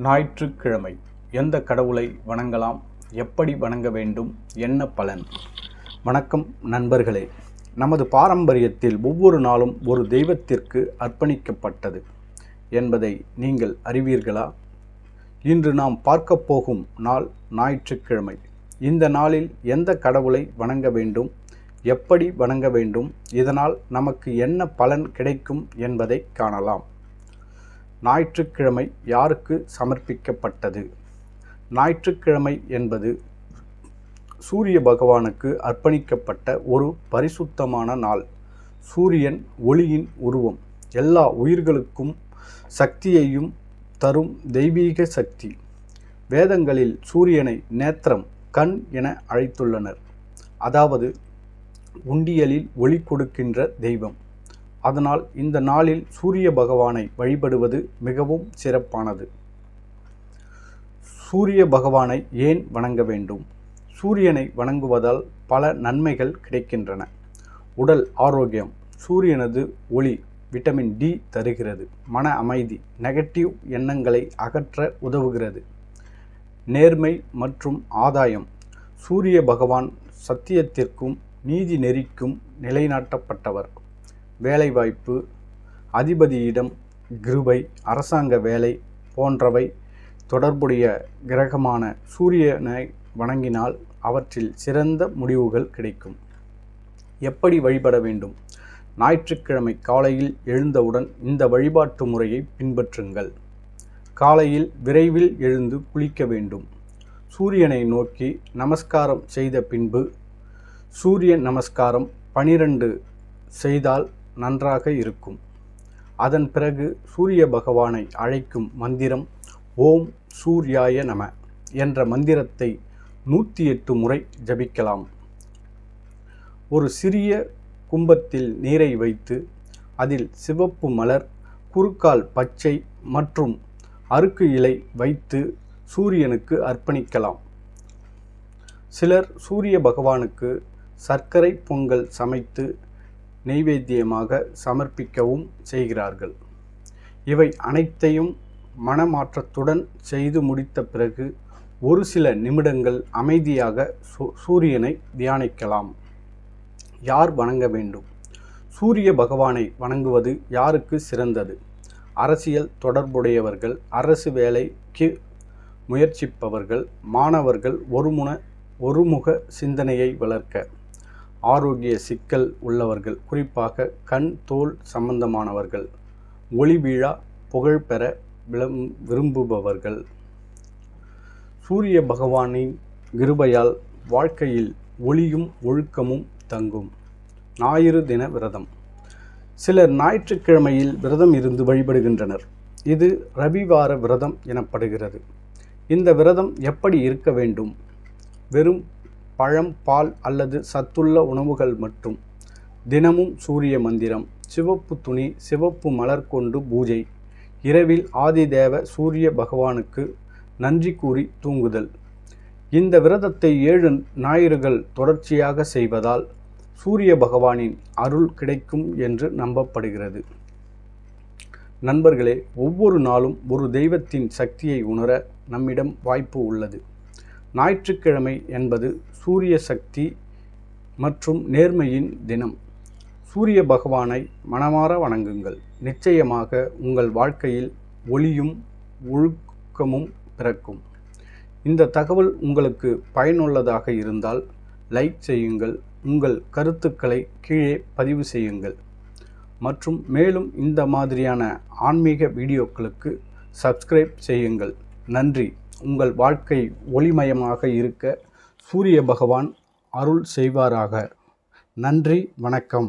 ஞாயிற்றுக்கிழமை எந்த கடவுளை வணங்கலாம், எப்படி வணங்க வேண்டும், என்ன பலன்? வணக்கம் நண்பர்களே. நமது பாரம்பரியத்தில் ஒவ்வொரு நாளும் ஒரு தெய்வத்திற்கு அர்ப்பணிக்கப்பட்டது என்பதை நீங்கள் அறிவீர்களா? இன்று நாம் பார்க்க போகும் நாள் ஞாயிற்றுக்கிழமை. இந்த நாளில் எந்த கடவுளை வணங்க வேண்டும், எப்படி வணங்க வேண்டும், இதனால் நமக்கு என்ன பலன் கிடைக்கும் என்பதை காணலாம். ஞாயிற்றுக்கிழமை யாருக்கு சமர்ப்பிக்கப்பட்டது? ஞாயிற்றுக்கிழமை என்பது சூரிய பகவானுக்கு அர்ப்பணிக்கப்பட்ட ஒரு பரிசுத்தமான நாள். சூரியன் ஒளியின் உருவம், எல்லா உயிர்களுக்கும் சக்தியையும் தரும் தெய்வீக சக்தி. வேதங்களில் சூரியனை நேத்திரம், கண் என அழைத்துள்ளனர். அதாவது உண்டியலில் ஒளி கொடுக்கின்ற தெய்வம். அதனால் இந்த நாளில் சூரிய பகவானை வழிபடுவது மிகவும் சிறப்பானது. சூரிய பகவானை ஏன் வணங்க வேண்டும்? சூரியனை வணங்குவதால் பல நன்மைகள் கிடைக்கின்றன. உடல் ஆரோக்கியம். சூரியனது ஒளி விட்டமின் டி தருகிறது. மன அமைதி, நெகட்டிவ் எண்ணங்களை அகற்ற உதவுகிறது. நேர்மை மற்றும் ஆதாயம். சூரிய பகவான் சத்தியத்திற்கும் நீதி நெறிக்கும் நிலைநாட்டப்பட்டவர். வேலைவாய்ப்பு, அதிபதியிடம் கிருபை, அரசாங்க வேலை போன்றவை தொடர்புடைய கிரகமான சூரியனை வணங்கினால் அவற்றில் சிறந்த முடிவுகள் கிடைக்கும். எப்படி வழிபட வேண்டும்? ஞாயிற்றுக்கிழமை காலையில் எழுந்தவுடன் இந்த வழிபாட்டு முறையை பின்பற்றுங்கள். காலையில் விரைவில் எழுந்து குளிக்க வேண்டும். சூரியனை நோக்கி நமஸ்காரம் செய்த பின்பு சூரிய நமஸ்காரம் 12 செய்தால் நன்றாக இருக்கும். அதன் பிறகு சூரிய பகவானை அழைக்கும் மந்திரம் ஓம் சூர்யாய நம என்ற மந்திரத்தை 108 முறை ஜபிக்கலாம். ஒரு சிறிய கும்பத்தில் நீரை வைத்து அதில் சிவப்பு மலர், குறுக்கால் பச்சை மற்றும் அருக்கு இலை வைத்து சூரியனுக்கு அர்ப்பணிக்கலாம். சிலர் சூரிய பகவானுக்கு சர்க்கரை பொங்கல் சமைத்து நெய்வேத்தியமாக சமர்ப்பிக்கவும் செய்கிறார்கள். இவை அனைத்தையும் மனமாற்றத்துடன் செய்து முடித்த பிறகு ஒரு சில நிமிடங்கள் அமைதியாக சூரியனை தியானிக்கலாம். யார் வணங்க வேண்டும்? சூரிய பகவானை வணங்குவது யாருக்கு சிறந்தது? அரசியல் தொடர்புடையவர்கள், அரசு வேலைக்கு முயற்சிப்பவர்கள், மாணவர்கள், ஒருமுக சிந்தனையை வளர்க்க, ஆரோக்கிய சிக்கல் உள்ளவர்கள், குறிப்பாக கண் தோல் சம்பந்தமானவர்கள், ஒளி விழா புகழ் பெற விரும்புபவர்கள். சூரிய பகவானின் கிருபையால் வாழ்க்கையில் ஒளியும் ஒழுக்கமும் தங்கும். ஞாயிறு தின விரதம். சிலர் ஞாயிற்றுக்கிழமையில் விரதம் இருந்து வழிபடுகின்றனர். இது ரவிவார விரதம் எனப்படுகிறது. இந்த விரதம் எப்படி இருக்க வேண்டும்? வெறும் பழம், பால் அல்லது சத்துள்ள உணவுகள் மட்டும். தினமும் சூரிய மந்திரம், சிவப்பு துணி, சிவப்பு மலர் கொண்டு பூஜை. இரவில் ஆதிதேவ சூரிய பகவானுக்கு நன்றி கூறி தூங்குதல். இந்த விரதத்தை 7 ஞாயிறுகள் தொடர்ச்சியாக செய்வதால் சூரிய பகவானின் அருள் கிடைக்கும் என்று நம்பப்படுகிறது. நண்பர்களே, ஒவ்வொரு நாளும் ஒரு தெய்வத்தின் சக்தியை உணர நம்மிடம் வாய்ப்பு உள்ளது. ஞாயிற்றுக்கிழமை என்பது சூரிய சக்தி மற்றும் நேர்மையின் தினம். சூரிய பகவானை மனமார வணங்குங்கள். நிச்சயமாக உங்கள் வாழ்க்கையில் ஒளியும் ஒழுக்கமும் பிறக்கும். இந்த தகவல் உங்களுக்கு பயனுள்ளதாக இருந்தால் லைக் செய்யுங்கள். உங்கள் கருத்துக்களை கீழே பதிவு செய்யுங்கள். மற்றும் மேலும் இந்த மாதிரியான ஆன்மீக வீடியோக்களுக்கு சப்ஸ்கிரைப் செய்யுங்கள். நன்றி. உங்கள் வாழ்க்கை ஒளிமயமாக இருக்க சூரிய பகவான் அருள் செய்வாராக. நன்றி, வணக்கம்.